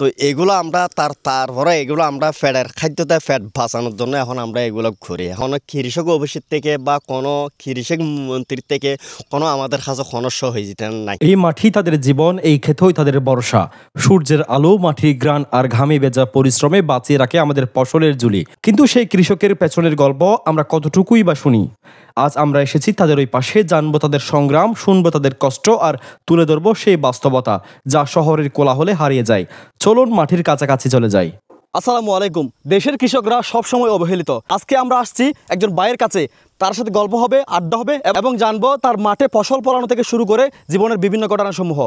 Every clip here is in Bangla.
তো এগুলো আমরা তারপরে এগুলো আমরা ফ্যাটের খাদ্যতে ফ্যাট বাঁচানোর জন্য এখন আমরা এগুলো করি। এখন কৃষক অফিসের থেকে বা কোনো কৃষক মন্ত্রীর থেকে কোনো আমাদের কাছে কোনো সহযোগিতা নাই। এই মাটি তাদের জীবন, এই ক্ষেতই তাদের ভরসা। সূর্যের আলো, মাটির ঘ্রাণ আর ঘামে ভেজা পরিশ্রমে বাঁচিয়ে রাখে আমাদের ফসলের ঝুলি। কিন্তু সেই কৃষকের পেছনের গল্প আমরা কতটুকুই বা শুনি? আজ আমরা এসেছি তাদের ওই পাশে, জানবো তাদের সংগ্রাম, শুনবো তাদের কষ্ট আর তুলে ধরবো সেই বাস্তবতা যা শহরের কোলাহলে হারিয়ে যায়। চলুন মাটির কাছাকাছি চলে যাই। আসসালামু আলাইকুম। দেশের কৃষকরা সবসময় অবহেলিত। আজকে আমরা আসছি একজন ভাইয়ের কাছে, তার সাথে গল্প হবে, আড্ডা হবে এবং জানবো তার মাঠে ফসল ফলানো থেকে শুরু করে জীবনের বিভিন্ন ঘটনাসমূহ।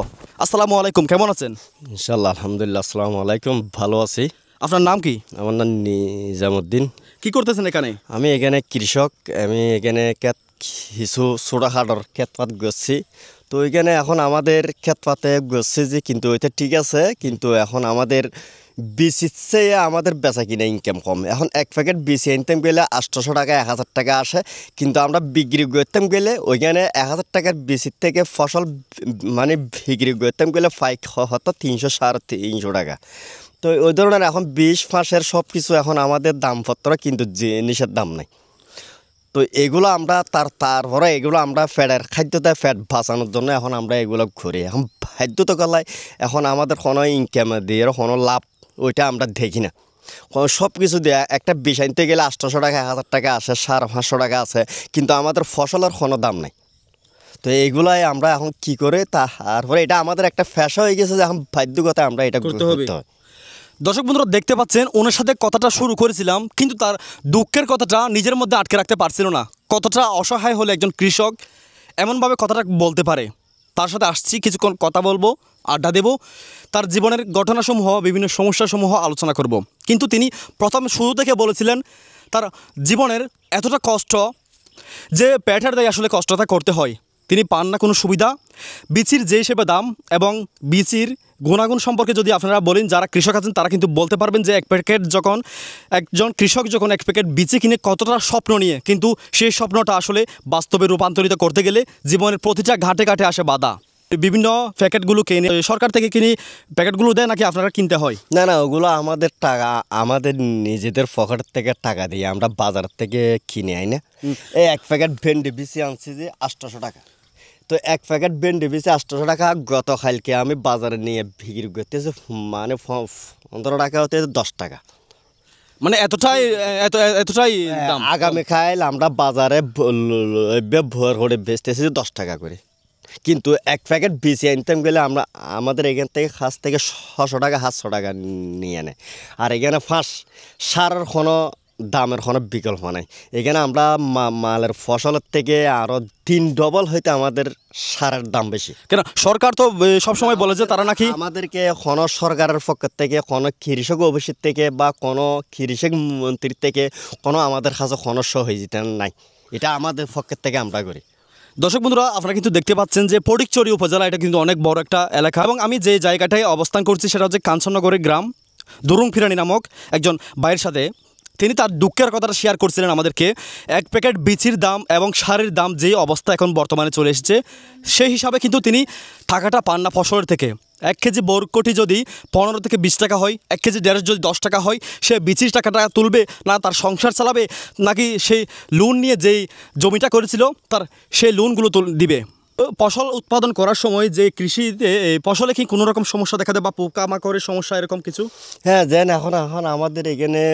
আসসালামু আলাইকুম, কেমন আছেন? ইনশাল্লাহ আলহামদুলিল্লাহ, আসসালামু আলাইকুম, ভালো আছি। আপনার নাম কি? আমার নাম নিজামুদ্দিন। কি করতেছেন এখানে? আমি এখানে কৃষক, আমি এখানে কিছু ছোটোখাটোর ক্ষেতপাত করছি। তো ওইখানে এখন আমাদের ক্ষেতপাতে করছি যে, কিন্তু ওইটা ঠিক আছে, কিন্তু এখন আমাদের বিচির চেয়ে আমাদের বেচা কিনা ইনকাম কম। এখন এক প্যাকেট বিচি আনতাম গেলে 800 টাকা 1000 টাকা আসে, কিন্তু আমরা বিক্রি করতাম গেলে ওইখানে 1000 টাকার বিচির থেকে ফসল মানে বিক্রি করতাম গেলে হয়তো 300 350 টাকা। তো ওই ধরনের এখন 20 মাসের সব কিছু এখন আমাদের দামপত্র, কিন্তু জিনিসের দাম নাই। তো এগুলো আমরা তারপরে এগুলো আমরা ফ্যাটের খাদ্যতে ফ্যাট বাঁচানোর জন্য এখন আমরা এগুলো করি। এখন খাদ্য তো গলায় এখন আমাদের কোনো ইনকাম দিয়ে কোনো লাভ ওইটা আমরা দেখি না। সব কিছু দিয়ে একটা বিষ আনতে গেলে 800 টাকা 1000 টাকা আসে, 550 টাকা আছে, কিন্তু আমাদের ফসলের কোনো দাম নাই। তো এইগুলাই আমরা এখন কি করে, তারপরে এটা আমাদের একটা ফ্যাশন হয়ে গেছে যে এখন বাধ্যকতা আমরা এটা করতে হবে। দর্শক বন্ধুরা দেখতে পাচ্ছেন, ওনার সাথে কথাটা শুরু করেছিলাম, কিন্তু তার দুঃখের কথাটা নিজের মধ্যে আটকে রাখতে পারছিল না। কতটা অসহায় হলে একজন কৃষক এমনভাবে কথাটা বলতে পারে। তার সাথে আসছি, কিছুক্ষণ কথা বলবো, আড্ডা দেব, তার জীবনের ঘটনাসমূহ, বিভিন্ন সমস্যাসমূহ আলোচনা করব। কিন্তু তিনি প্রথম শুরু থেকে বলেছিলেন তার জীবনের এতটা কষ্ট যে পেটের দায়ে আসলে কষ্টটা করতে হয়। তিনি পান না কোনো সুবিধা। বিচির যে হিসেবে দাম এবং বিচির গুণাগুণ সম্পর্কে যদি আপনারা বলেন, যারা কৃষক আছেন তারা কিন্তু বলতে পারবেন যে একজন কৃষক যখন এক প্যাকেট বিচি কিনে কতটা স্বপ্ন নিয়ে, কিন্তু সেই স্বপ্নটা আসলে বাস্তবে রূপান্তরিত করতে গেলে জীবনের প্রতিটা ঘাটে ঘাটে আসে বাধা। বিভিন্ন প্যাকেটগুলো কিনে সরকার থেকে কিনে প্যাকেটগুলো দেয় নাকি আপনারা কিনতে হয়? না না, ওগুলো আমাদের টাকা, আমাদের নিজেদের পকেট থেকে টাকা দিয়ে আমরা বাজার থেকে কিনে আই না। এই এক প্যাকেট ভেন্ডি বিচি আনছি যে 800 টাকা। তো এক প্যাকেট ভেন্ডি বিচি 800 টাকা গতকালকে আমি বাজারে নিয়ে বিক্রি করতেছি, মানে 15 টাকা হতে 10 টাকা। মানে এতটাই দাম। আগামীকাল আমরা বাজারে ভোর করে বেচতেছি 10 টাকা করে, কিন্তু এক প্যাকেট বিচি আনতাম গেলে আমাদের এখান থেকে কাছ থেকে 600 টাকা 700 টাকা নিয়ে নেয়। আর এখানে সারের কোনো দামের কোনো বিকল্প নাই। এখানে আমরা মালের ফসলের থেকে আরও 3 ডবল হইতে আমাদের সারের দাম বেশি। কেন সরকার তো সবসময় বলে যে তারা নাকি আমাদেরকে কোনো সরকারের পক্ষ থেকে, কোনো কৃষক অফিসের থেকে বা কোনো কৃষক মন্ত্রীর থেকে কোনো আমাদের কাছে কোনো সহযোগিতা নাই। এটা আমাদের পক্ষের থেকে আমরা করি। দর্শক বন্ধুরা, আপনারা কিন্তু দেখতে পাচ্ছেন যে ফটিকছড়ি উপজেলা, এটা কিন্তু অনেক বড় একটা এলাকা, এবং আমি যে জায়গাটায় অবস্থান করছি সেটা হচ্ছে কাঞ্চননগরের গ্রাম দুরুং ফিরানি নামক একজন ভাইয়ের সাথে। তিনি তার দুঃখের কথাটা শেয়ার করছিলেন আমাদেরকে। এক প্যাকেট বিচির দাম এবং সারের দাম যে অবস্থা এখন বর্তমানে চলে এসেছে, সেই হিসাবে কিন্তু তিনি টাকাটা পান না ফসলের থেকে। 1 কেজি বরকটি যদি 15 থেকে 20 টাকা হয়, 1 কেজি ঢেঁড়স যদি 10 টাকা হয়, সে বিচির টাকাটা তুলবে না তার সংসার চালাবে, নাকি সেই লোন নিয়ে যেই জমিটা করেছিল তার সেই লোনগুলো দিবে? ফসল উৎপাদন করার সময় যে কৃষিতে ফসলে কি কোনো রকম সমস্যা দেখা দেয় বা পোকামাকড়ের সমস্যা এরকম কিছু? হ্যাঁ, যেন এখন আমাদের এখানে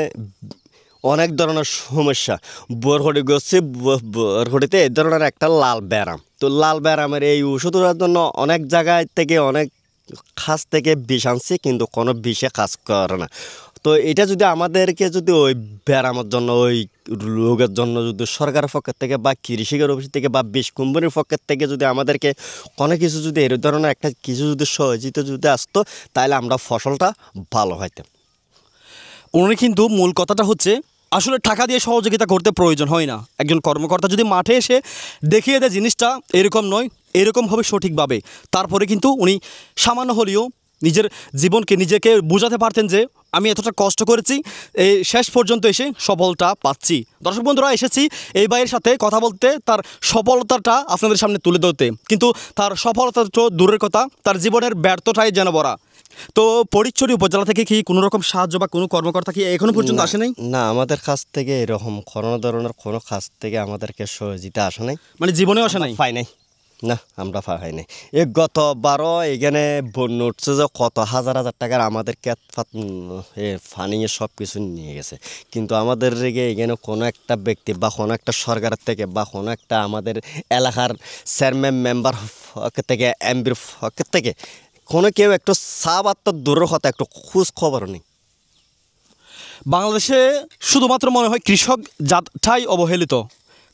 অনেক ধরনের সমস্যা। বরহটি করছি, বরহটিতে এই ধরনের একটা লাল ব্যারাম। তো লাল ব্যারামের এই ওষুধের জন্য অনেক জায়গায় থেকে অনেক কাজ থেকে বিষ আনছি, কিন্তু কোনো বিষে কাজ করে না। তো এটা যদি আমাদেরকে যদি ওই ব্যারামের জন্য, ওই রোগের জন্য যদি সরকারের পক্ষের থেকে বা কৃষিকের অফিস থেকে বা বিষ কোম্পানির পক্ষের থেকে যদি আমাদেরকে কোনো কিছু যদি এর ধরনের একটা কিছু যদি সহযোগিতা যদি আসতো, তাহলে আমরা ফসলটা ভালো হইতাম। উনি কিন্তু মূল কথাটা হচ্ছে আসলে টাকা দিয়ে সহযোগিতা করতে প্রয়োজন হয় না। একজন কর্মকর্তা যদি মাঠে এসে দেখিয়ে দেয় জিনিসটা এরকম নয়, এরকম হবে সঠিকভাবে, তারপরে কিন্তু উনি সামান্য হলেও নিজের জীবনকে নিজেকে বোঝাতে পারতেন যে আমি এতটা কষ্ট করেছি, এই শেষ পর্যন্ত এসে সফলতা পাচ্ছি। দর্শক বন্ধুরা, এসেছি এই ভাইয়ের সাথে কথা বলতে, তার সফলতাটা আপনাদের সামনে তুলে ধরতে, কিন্তু তার সফলতা তো দূরের কথা, তার জীবনের ব্যর্থতাই যেন ভরা। তো ফটিকছড়ি উপজেলা থেকে কি কোনো রকম সাহায্য বা কোনো কর্মকর্তা কি এখনো পর্যন্ত আসে নাই? না, আমাদের কাছ থেকে এরকম কোনো ধরনের কোনো কাছ থেকে আমাদেরকে সহযোগিতা আসে নাই, মানে জীবনেও আসে নাই? পাই নাই। না, আমরা পাই নাই। এই গতবারও এখানে বন্যা উঠছে যে কত হাজার হাজার টাকার আমাদের ক্যাতফাত ফানি সব কিছু নিয়ে গেছে, কিন্তু আমাদের রেগে এখানে কোনো একটা ব্যক্তি বা কোনো একটা সরকারের থেকে বা কোনো একটা আমাদের এলাকার চেয়ারম্যান মেম্বার থেকে এমপির পক্ষের থেকে কোনো কেউ একটু সাবাত্তর দূরের কথা একটু খোঁজ খবর নেই। বাংলাদেশে শুধুমাত্র মনে হয় কৃষক জাতটাই অবহেলিত,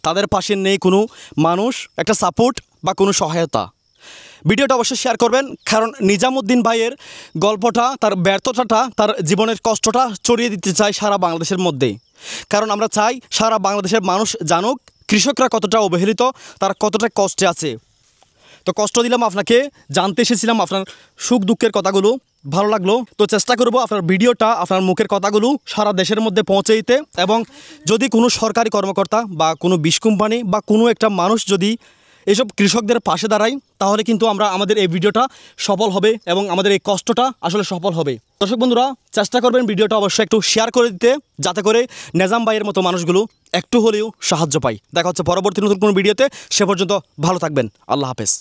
তাদের পাশে নেই কোনো মানুষ, একটা সাপোর্ট বা কোনো সহায়তা। ভিডিওটা অবশ্যই শেয়ার করবেন, কারণ নিজামুদ্দিন ভাইয়ের গল্পটা, তার ব্যর্থতাটা, তার জীবনের কষ্টটা ছড়িয়ে দিতে চাই সারা বাংলাদেশের মধ্যেই। কারণ আমরা চাই সারা বাংলাদেশের মানুষ জানুক কৃষকরা কতটা অবহেলিত, তারা কতটা কষ্টে আছে। তো কষ্ট দিলাম আপনাকে, জানতে এসেছিলাম আপনার সুখ দুঃখের কথাগুলো, ভালো লাগলো। তো চেষ্টা করব আপনার ভিডিওটা, আপনার মুখের কথাগুলো সারা দেশের মধ্যে পৌঁছে দিতে। এবং যদি কোনো সরকারি কর্মকর্তা বা কোনো বিষ কোম্পানি বা কোনো একটা মানুষ যদি এইসব কৃষকদের পাশে দাঁড়ায়, তাহলে কিন্তু আমাদের এই ভিডিওটা সফল হবে এবং আমাদের এই কষ্টটা আসলে সফল হবে। দর্শক বন্ধুরা, চেষ্টা করবেন ভিডিওটা অবশ্যই একটু শেয়ার করে দিতে, যাতে করে নেজাম ভাইয়ের মতো মানুষগুলো একটু হলেও সাহায্য পায়। দেখা হচ্ছে পরবর্তী নতুন কোনো ভিডিওতে, সে পর্যন্ত ভালো থাকবেন। আল্লাহ হাফেজ।